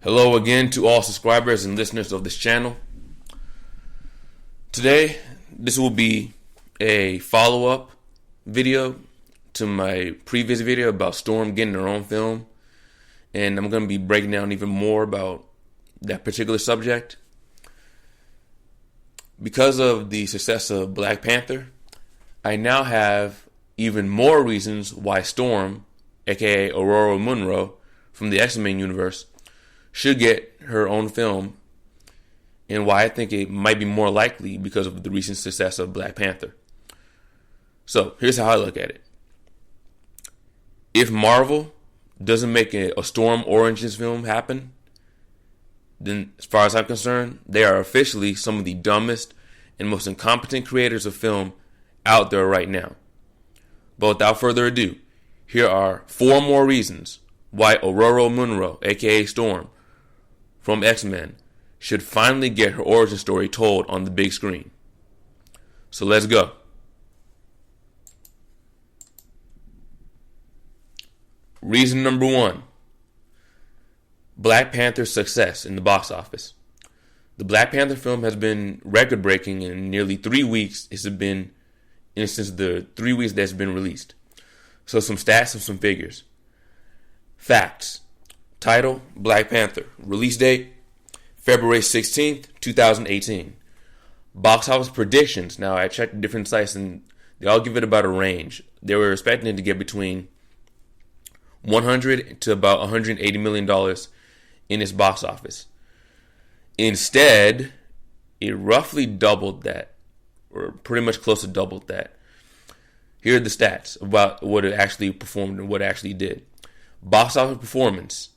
Hello again to all subscribers and listeners of this channel. Today, this will be a follow-up video to my previous video about Storm getting her own film. And I'm going to be breaking down even more about that particular subject. Because of the success of Black Panther, I now have even more reasons why Storm, aka Aurora Munro from the X-Men universe, should get her own film, and why I think it might be more likely because of the recent success of Black Panther. So here's how I look at it. If Marvel doesn't make a Storm Origins film happen, then as far as I'm concerned, they are officially some of the dumbest and most incompetent creators of film out there right now. But without further ado, here are 4 more reasons why Aurora Munro, aka Storm, from X-Men, should finally get her origin story told on the big screen. So let's go. Reason number 1. Black Panther's success in the box office. The Black Panther film has been record-breaking in nearly 3 weeks. Since the 3 weeks that's been released. So some stats and some figures. Facts. Title, Black Panther. Release date, February 16th, 2018. Box office predictions. Now, I checked different sites and they all give it about a range. They were expecting it to get between $100 to about $180 million in its box office. Instead, it roughly doubled that, or pretty much close to doubled that. Here are the stats about what it actually performed and what it actually did. Box office performance.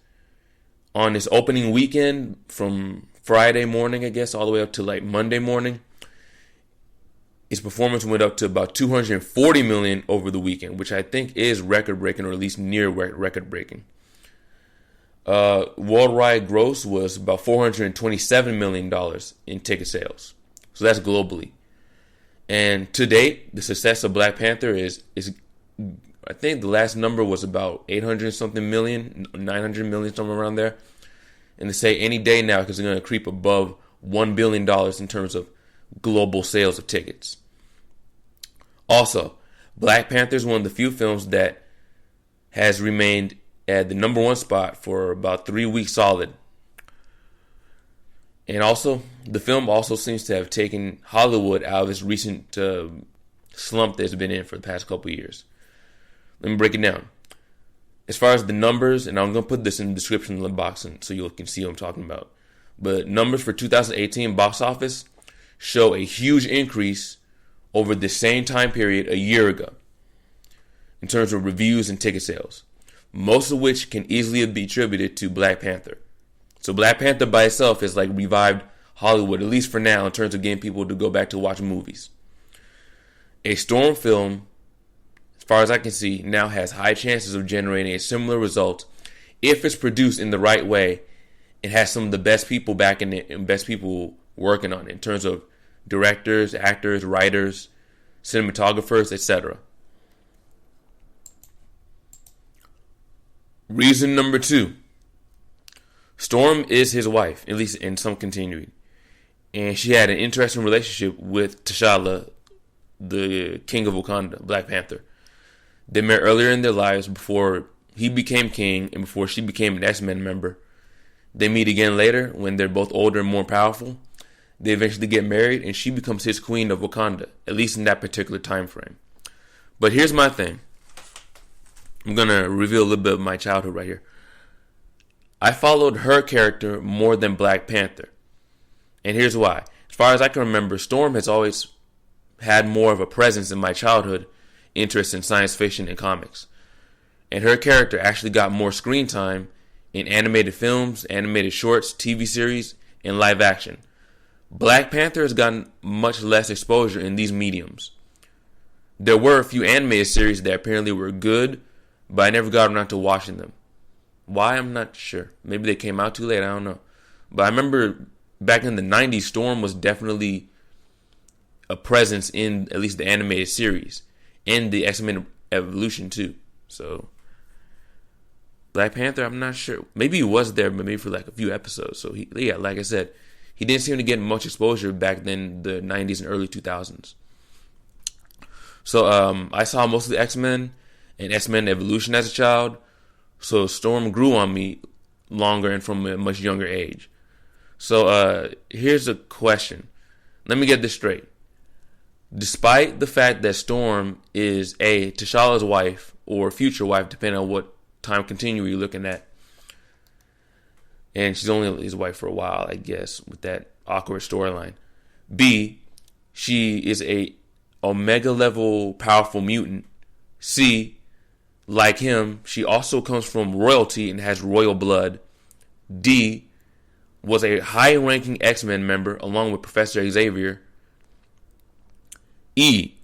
On its opening weekend, from Friday morning, I guess, all the way up to like Monday morning, its performance went up to about $240 million over the weekend, which I think is record-breaking, or at least near record-breaking. Worldwide gross was about $427 million in ticket sales. So that's globally. And to date, the success of Black Panther is I think the last number was about 800 something million, 900 million, somewhere around there. And they say any day now, because they're going to creep above $1 billion in terms of global sales of tickets. Also, Black Panther is one of the few films that has remained at the number 1 spot for about 3 weeks solid. And also, the film also seems to have taken Hollywood out of its recent slump that it's been in for the past couple years. Let me break it down. As far as the numbers, and I'm going to put this in the description of the box so you can see what I'm talking about. But numbers for 2018 box office show a huge increase over the same time period a year ago in terms of reviews and ticket sales, most of which can easily be attributed to Black Panther. So Black Panther by itself has like revived Hollywood, at least for now, in terms of getting people to go back to watch movies. A Storm film, as far as I can see, now has high chances of generating a similar result if it's produced in the right way and has some of the best people back in it and best people working on it in terms of directors, actors, writers, cinematographers, etc. Reason number 2. Storm is his wife, at least in some continuity. And she had an interesting relationship with T'Challa, the king of Wakanda, Black Panther. They met earlier in their lives before he became king and before she became an X-Men member. They meet again later when they're both older and more powerful. They eventually get married and she becomes his queen of Wakanda, at least in that particular time frame. But here's my thing. I'm going to reveal a little bit of my childhood right here. I followed her character more than Black Panther. And here's why. As far as I can remember, Storm has always had more of a presence in my childhood interest in science fiction and comics. And her character actually got more screen time in animated films, animated shorts, TV series, and live action. Black Panther has gotten much less exposure in these mediums. There were a few animated series that apparently were good, but I never got around to watching them. Why? I'm not sure. Maybe they came out too late. I don't know. But I remember back in the 90s, Storm was definitely a presence in at least the animated series and the X-Men Evolution too. So Black Panther, I'm not sure. Maybe he was there, but maybe for like a few episodes. So yeah, like I said, he didn't seem to get much exposure back then, the 90s and early 2000s. So I saw most of the X-Men and X-Men Evolution as a child. So Storm grew on me longer and from a much younger age. So here's a question. Let me get this straight. Despite the fact that Storm is T'Challa's wife or future wife, depending on what time continuum you're looking at, and she's only his wife for a while, I guess, with that awkward storyline. B, she is a Omega level powerful mutant. C, like him, she also comes from royalty and has royal blood. D, was a high-ranking X-Men member along with Professor Xavier. E,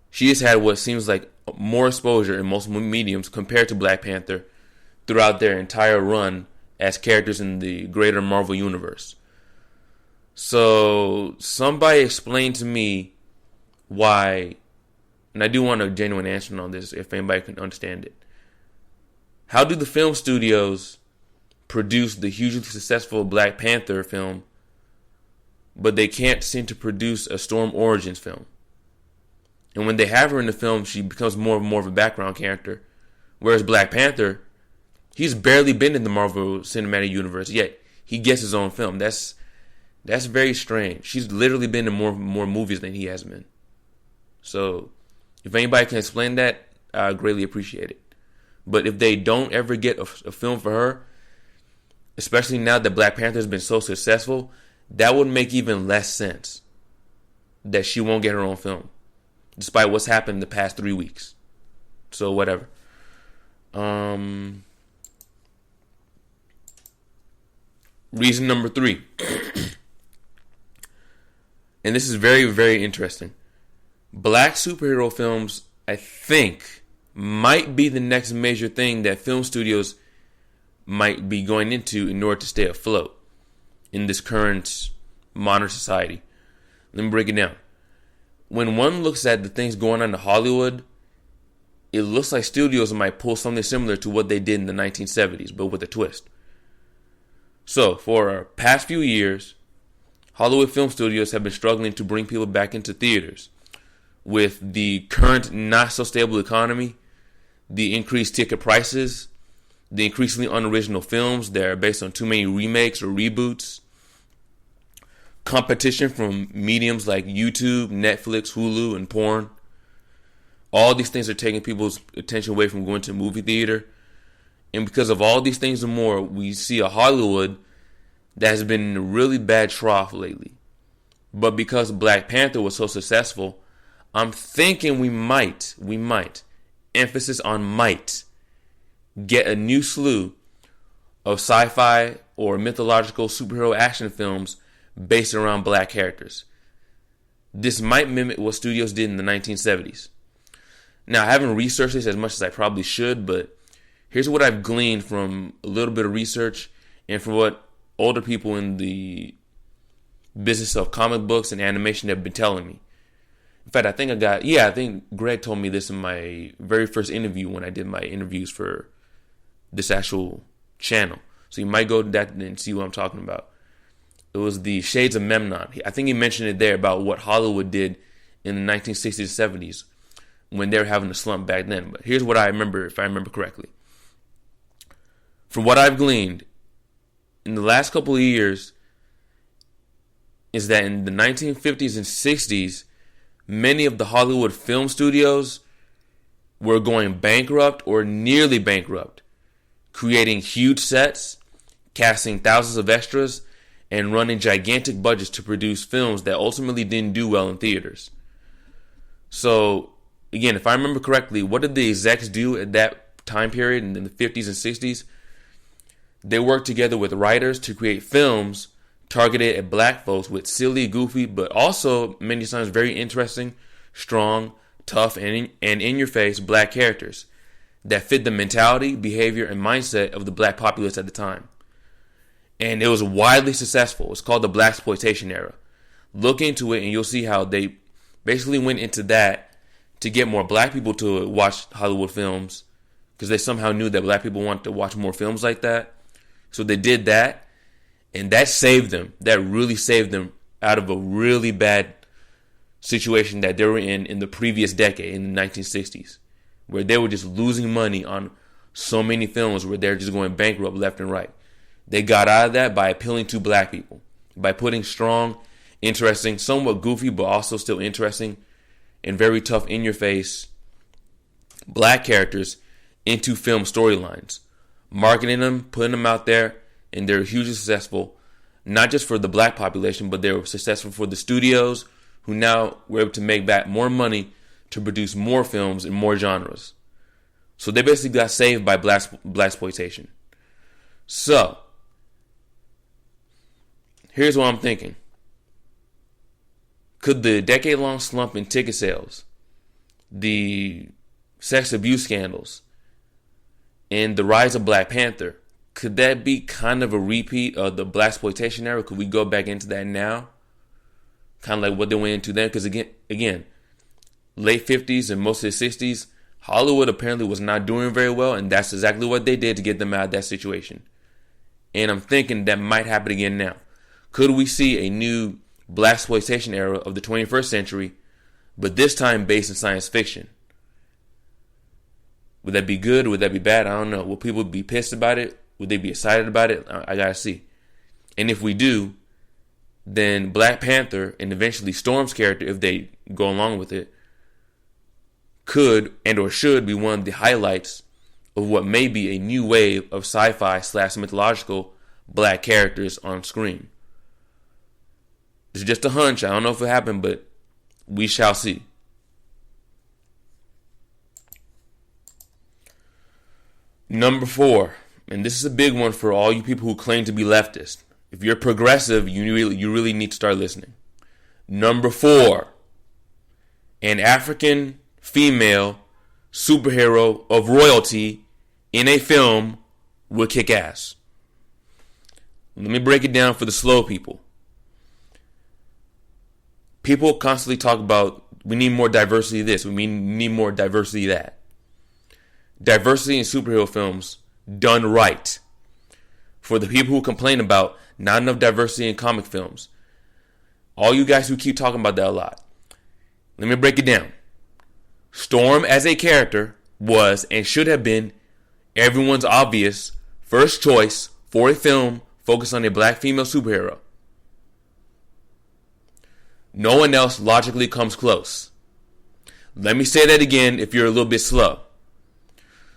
she has had what seems like more exposure in most mediums compared to Black Panther throughout their entire run as characters in the greater Marvel universe. So somebody explain to me why, and I do want a genuine answer on this if anybody can understand it. How do the film studios produce the hugely successful Black Panther film, but they can't seem to produce a Storm Origins film? And when they have her in the film, she becomes more and more of a background character. Whereas Black Panther, he's barely been in the Marvel Cinematic Universe, yet he gets his own film. That's very strange. She's literally been in more movies than he has been. So, if anybody can explain that, I greatly appreciate it. But if they don't ever get a film for her, especially now that Black Panther has been so successful, that would make even less sense that she won't get her own film, despite what's happened in the past 3 weeks. So, whatever. Reason number 3. And this is very, very interesting. Black superhero films, I think, might be the next major thing that film studios might be going into in order to stay afloat in this current modern society. Let me break it down. When one looks at the things going on in Hollywood, it looks like studios might pull something similar to what they did in the 1970s, but with a twist. So, for our past few years, Hollywood film studios have been struggling to bring people back into theaters. With the current not-so-stable economy, the increased ticket prices, the increasingly unoriginal films that are based on too many remakes or reboots, competition from mediums like YouTube, Netflix, Hulu, and porn. All these things are taking people's attention away from going to a movie theater. And because of all these things and more, we see a Hollywood that has been in a really bad trough lately. But because Black Panther was so successful, I'm thinking we might, emphasis on might, get a new slew of sci-fi or mythological superhero action films based around black characters. This might mimic what studios did in the 1970s. Now, I haven't researched this as much as I probably should, but here's what I've gleaned from a little bit of research and from what older people in the business of comic books and animation have been telling me. In fact, I think Greg told me this in my very first interview when I did my interviews for this actual channel. So you might go to that and see what I'm talking about. It was the Shades of Memnon. I think he mentioned it there about what Hollywood did in the 1960s and 70s when they were having a slump back then. But here's what I remember, if I remember correctly. From what I've gleaned, in the last couple of years, is that in the 1950s and 60s, many of the Hollywood film studios were going bankrupt or nearly bankrupt, creating huge sets, casting thousands of extras, and running gigantic budgets to produce films that ultimately didn't do well in theaters. So, again, if I remember correctly, what did the execs do at that time period in the 50s and 60s? They worked together with writers to create films targeted at black folks with silly, goofy, but also many times very interesting, strong, tough, and in-your-face black characters that fit the mentality, behavior, and mindset of the black populace at the time. And it was widely successful. It's called the blaxploitation era. Look into it and you'll see how they basically went into that to get more black people to watch Hollywood films, because they somehow knew that black people wanted to watch more films like that. So they did that, and that saved them. That really saved them out of a really bad situation that they were in the previous decade, in the 1960s, where they were just losing money on so many films where they're just going bankrupt left and right. They got out of that by appealing to black people, by putting strong, interesting, somewhat goofy, but also still interesting and very tough, in-your-face black characters into film storylines, marketing them, putting them out there, and they're hugely successful, not just for the black population, but they were successful for the studios, who now were able to make back more money to produce more films in more genres. So they basically got saved by blaxploitation. So, here's what I'm thinking. Could the decade-long slump in ticket sales, the sex abuse scandals, and the rise of Black Panther, could that be kind of a repeat of the blaxploitation era? Could we go back into that now? Kind of like what they went into then? Because again, late 50s and most of the 60s, Hollywood apparently was not doing very well, and that's exactly what they did to get them out of that situation. And I'm thinking that might happen again now. Could we see a new blaxploitation era of the 21st century, but this time based in science fiction? Would that be good? Would that be bad? I don't know. Will people be pissed about it? Would they be excited about it? I gotta see. And if we do, then Black Panther and eventually Storm's character, if they go along with it, could and or should be one of the highlights of what may be a new wave of sci-fi / mythological black characters on screen. It's just a hunch. I don't know if it happened, but we shall see. Number 4, and this is a big one for all you people who claim to be leftist. If you're progressive, you really need to start listening. Number 4, an African female superhero of royalty in a film would kick ass. Let me break it down for the slow people. People constantly talk about we need more diversity this, we need more diversity that. Diversity in superhero films done right. For the people who complain about not enough diversity in comic films, all you guys who keep talking about that a lot, let me break it down. Storm as a character was and should have been everyone's obvious first choice for a film focused on a black female superhero. No one else logically comes close. Let me say that again if you're a little bit slow.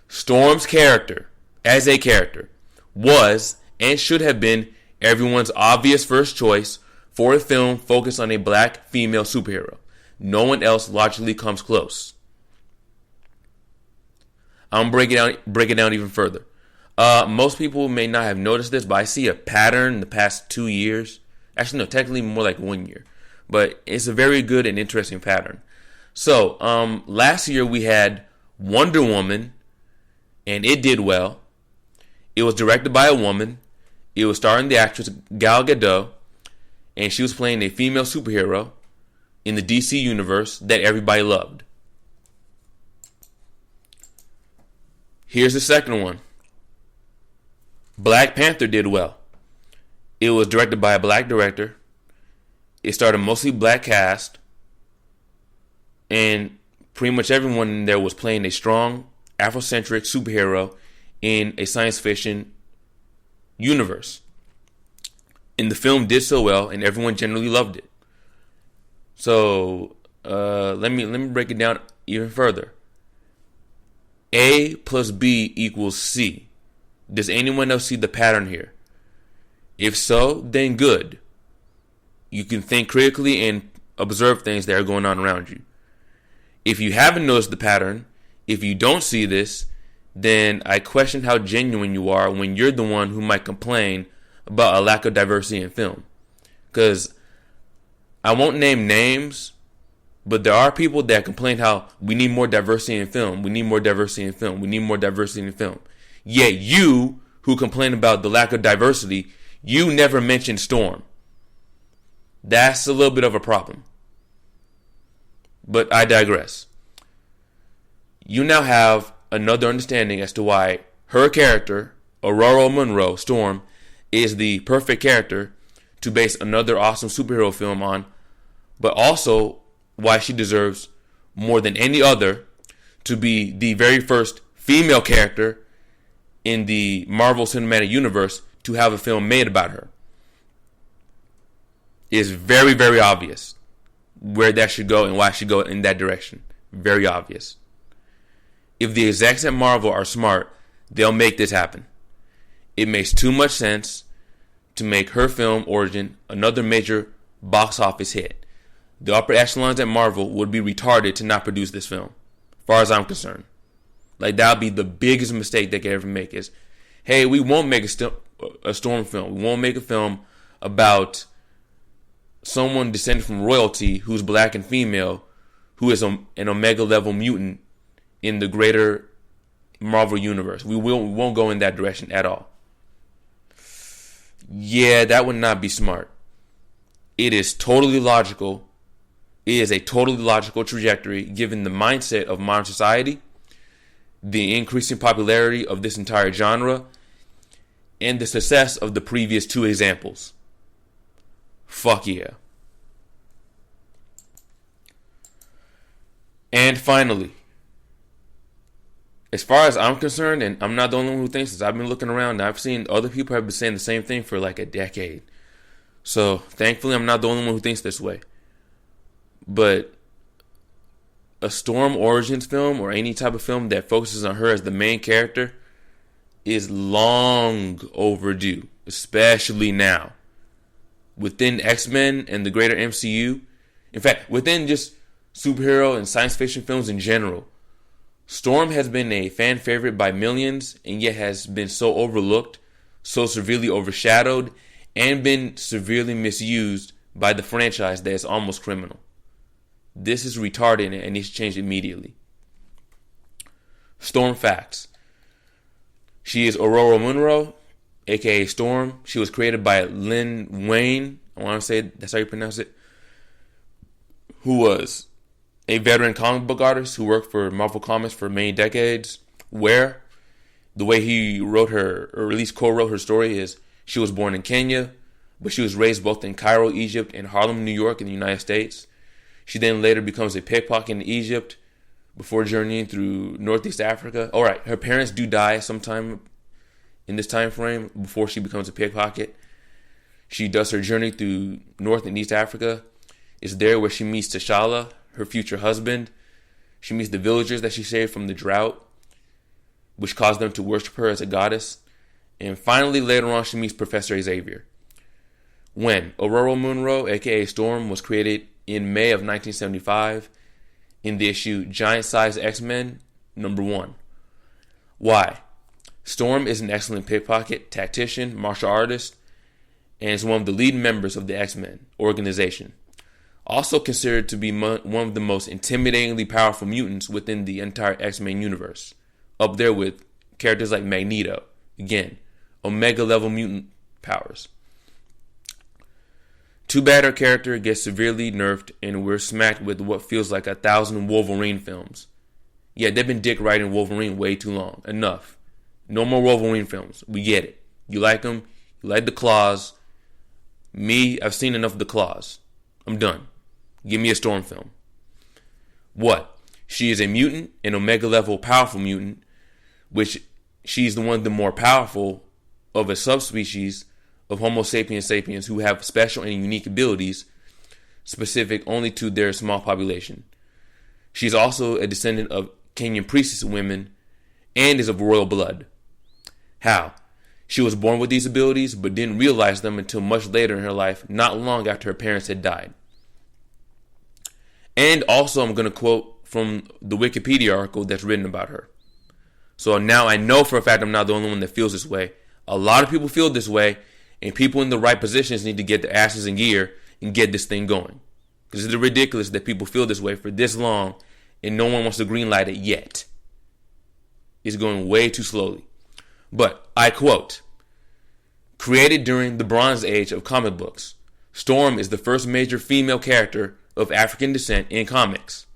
Storm's character, as a character, was and should have been everyone's obvious first choice for a film focused on a black female superhero. No one else logically comes close. I'm break it down even further. Most people may not have noticed this, but I see a pattern in the past 2 years. Actually, no, technically more like 1 year. But it's a very good and interesting pattern. So, last year we had Wonder Woman, and it did well. It was directed by a woman. It was starring the actress Gal Gadot, and she was playing a female superhero in the DC universe that everybody loved. Here's the second one. Black Panther did well. It was directed by a black director. It starred a mostly black cast, and pretty much everyone in there was playing a strong Afrocentric superhero in a science fiction universe. And the film did so well, and everyone generally loved it. So let me break it down even further. A plus B equals C. Does anyone else see the pattern here? If so, then good. You can think critically and observe things that are going on around you. If you haven't noticed the pattern, if you don't see this, then I question how genuine you are when you're the one who might complain about a lack of diversity in film. Because I won't name names, but there are people that complain how we need more diversity in film. We need more diversity in film. We need more diversity in film. Yet you, who complain about the lack of diversity, you never mention Storm. That's a little bit of a problem. But I digress. You now have another understanding as to why her character, Aurora Monroe, Storm, is the perfect character to base another awesome superhero film on, but also why she deserves more than any other to be the very first female character in the Marvel Cinematic Universe to have a film made about her. It's very, very obvious where that should go and why it should go in that direction. Very obvious. If the execs at Marvel are smart, they'll make this happen. It makes too much sense to make her film origin another major box office hit. The upper echelons at Marvel would be retarded to not produce this film, as far as I'm concerned. Like, that would be the biggest mistake they could ever make is, hey, we won't make a Storm film. We won't make a film about someone descended from royalty who's black and female, who is an Omega level mutant in the greater Marvel universe. We won't go in that direction at all. Yeah, that would not be smart. It is totally logical. It is a totally logical trajectory given the mindset of modern society, the increasing popularity of this entire genre, and the success of the previous two examples. Fuck yeah. And finally, as far as I'm concerned, and I'm not the only one who thinks this, I've been looking around and I've seen other people have been saying the same thing for like a decade. So thankfully I'm not the only one who thinks this way. But a Storm Origins film or any type of film that focuses on her as the main character is long overdue, especially now. Within X-Men and the greater MCU, in fact, within just superhero and science fiction films in general, Storm has been a fan favorite by millions and yet has been so overlooked, so severely overshadowed, and been severely misused by the franchise that it's almost criminal. This is retarded and needs to change immediately. Storm facts. She is Aurora Monroe, aka Storm. She was created by Lin Wayne, I want to say that's how you pronounce it, who was a veteran comic book artist who worked for Marvel Comics for many decades, where the way he wrote her, or at least co-wrote her story, is she was born in Kenya, but she was raised both in Cairo, Egypt, and Harlem, New York in the United States. She then later becomes a pickpocket in Egypt before journeying through Northeast Africa. All right, her parents do die sometime in this time frame before she becomes a pickpocket. She does her journey through North and East Africa. It's there where she meets T'Challa, her future husband. She meets the villagers that she saved from the drought, which caused them to worship her as a goddess. And finally, later on, she meets Professor Xavier. When Aurora Monroe, aka Storm, was created in May of 1975 in the issue Giant Size X-Men #1. Why? Storm is an excellent pickpocket, tactician, martial artist, and is one of the lead members of the X-Men organization. Also considered to be one of the most intimidatingly powerful mutants within the entire X-Men universe. Up there with characters like Magneto. Again, Omega level mutant powers. Too bad our character gets severely nerfed and we're smacked with what feels like 1,000 Wolverine films. Yeah, they've been dick riding Wolverine way too long. Enough. No more Wolverine films. We get it. You like them. You like the claws. Me, I've seen enough of the claws. I'm done. Give me a Storm film. What? She is a mutant, an Omega level powerful mutant, which she's the one of the more powerful of a subspecies of Homo sapiens sapiens who have special and unique abilities specific only to their small population. She's also a descendant of Kenyan priestess women and is of royal blood. How? She was born with these abilities but didn't realize them until much later in her life, not long after her parents had died. And also, I'm going to quote from the Wikipedia article that's written about her. So now I know for a fact I'm not the only one that feels this way. A lot of people feel this way, and people in the right positions need to get their asses in gear and get this thing going. Because it's ridiculous that people feel this way for this long and no one wants to greenlight it yet. It's going way too slowly. But I quote, created during the Bronze Age of comic books, Storm is the first major female character of African descent in comics.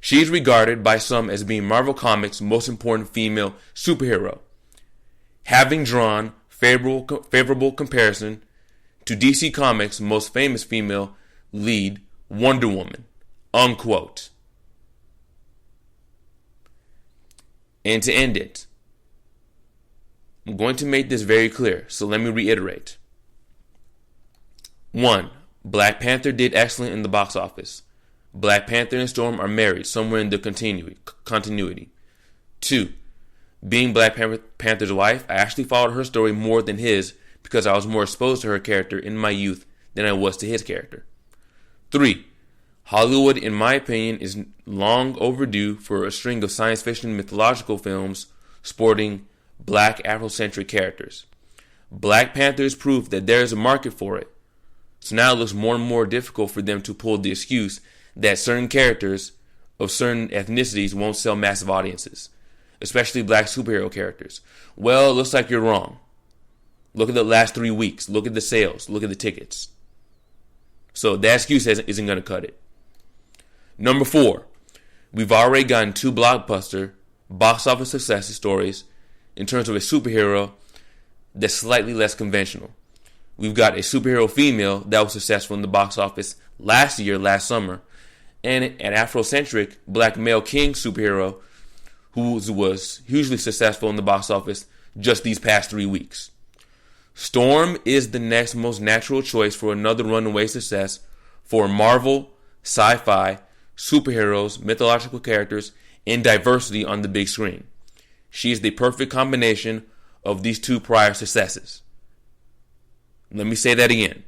She is regarded by some as being Marvel Comics' most important female superhero, having drawn favorable comparison to DC Comics' most famous female lead, Wonder Woman, unquote. And to end it, I'm going to make this very clear, so let me reiterate. 1. Black Panther did excellent in the box office. Black Panther and Storm are married somewhere in the continuity. 2. Being Black Panther's wife, I actually followed her story more than his because I was more exposed to her character in my youth than I was to his character. 3. Hollywood, in my opinion, is long overdue for a string of science fiction mythological films sporting black Afrocentric characters. Black Panther is proof that there is a market for it. So now it looks more and more difficult for them to pull the excuse that certain characters of certain ethnicities won't sell massive audiences, especially black superhero characters. Well, it looks like you're wrong. Look at the last 3 weeks. Look at the sales. Look at the tickets. So that excuse isn't going to cut it. Number 4, we've already gotten 2 blockbuster box office success stories in terms of a superhero that's slightly less conventional. We've got a superhero female that was successful in the box office last summer, and an Afrocentric black male king superhero who was hugely successful in the box office just these past 3 weeks. Storm is the next most natural choice for another runaway success for Marvel, sci-fi, superheroes, mythological characters, and diversity on the big screen. She is the perfect combination of these 2 prior successes. Let me say that again.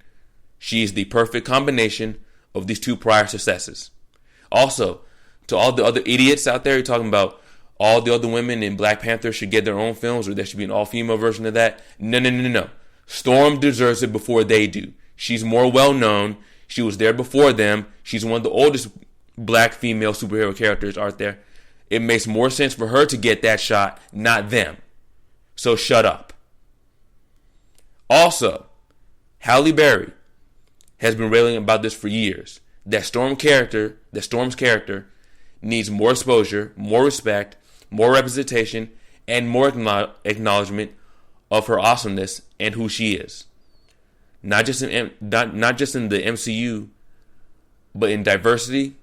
She is the perfect combination of these 2 prior successes. Also, to all the other idiots out there who are talking about all the other women in Black Panther should get their own films or there should be an all-female version of that. No. Storm deserves it before they do. She's more well-known. She was there before them. She's one of the oldest black female superhero characters out there. It makes more sense for her to get that shot, not them. So shut up. Also, Halle Berry has been railing about this for years. That Storm's character needs more exposure, more respect, more representation, and more acknowledgement of her awesomeness and who she is. Not just in the MCU, but in diversity,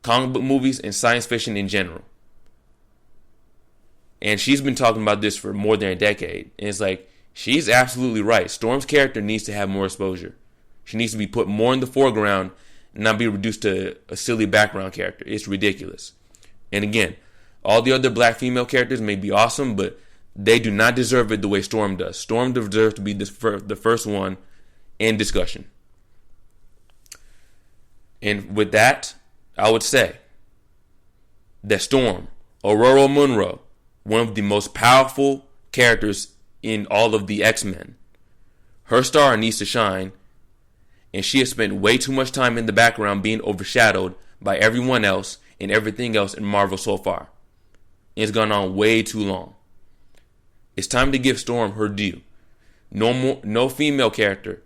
comic book movies, and science fiction in general. And she's been talking about this for more than a decade. And it's like, she's absolutely right. Storm's character needs to have more exposure. She needs to be put more in the foreground and not be reduced to a silly background character. It's ridiculous. And again, all the other black female characters may be awesome, but they do not deserve it the way Storm does. Storm deserves to be the first one in discussion. And with that, I would say that Storm, Aurora Monroe, one of the most powerful characters in all of the X-Men, her star needs to shine, and she has spent way too much time in the background being overshadowed by everyone else and everything else in Marvel so far. It's gone on way too long. It's time to give Storm her due. No female character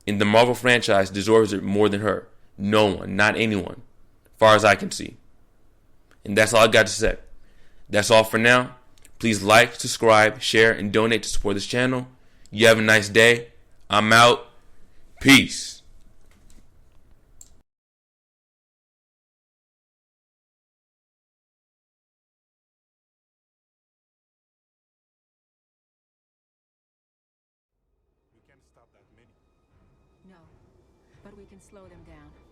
in the Marvel franchise deserves it more than her. No one, not anyone, as far as I can see. And that's all I got to say. That's all for now. Please like, subscribe, share, and donate to support this channel. You have a nice day. I'm out. Peace. No, but we can slow them down.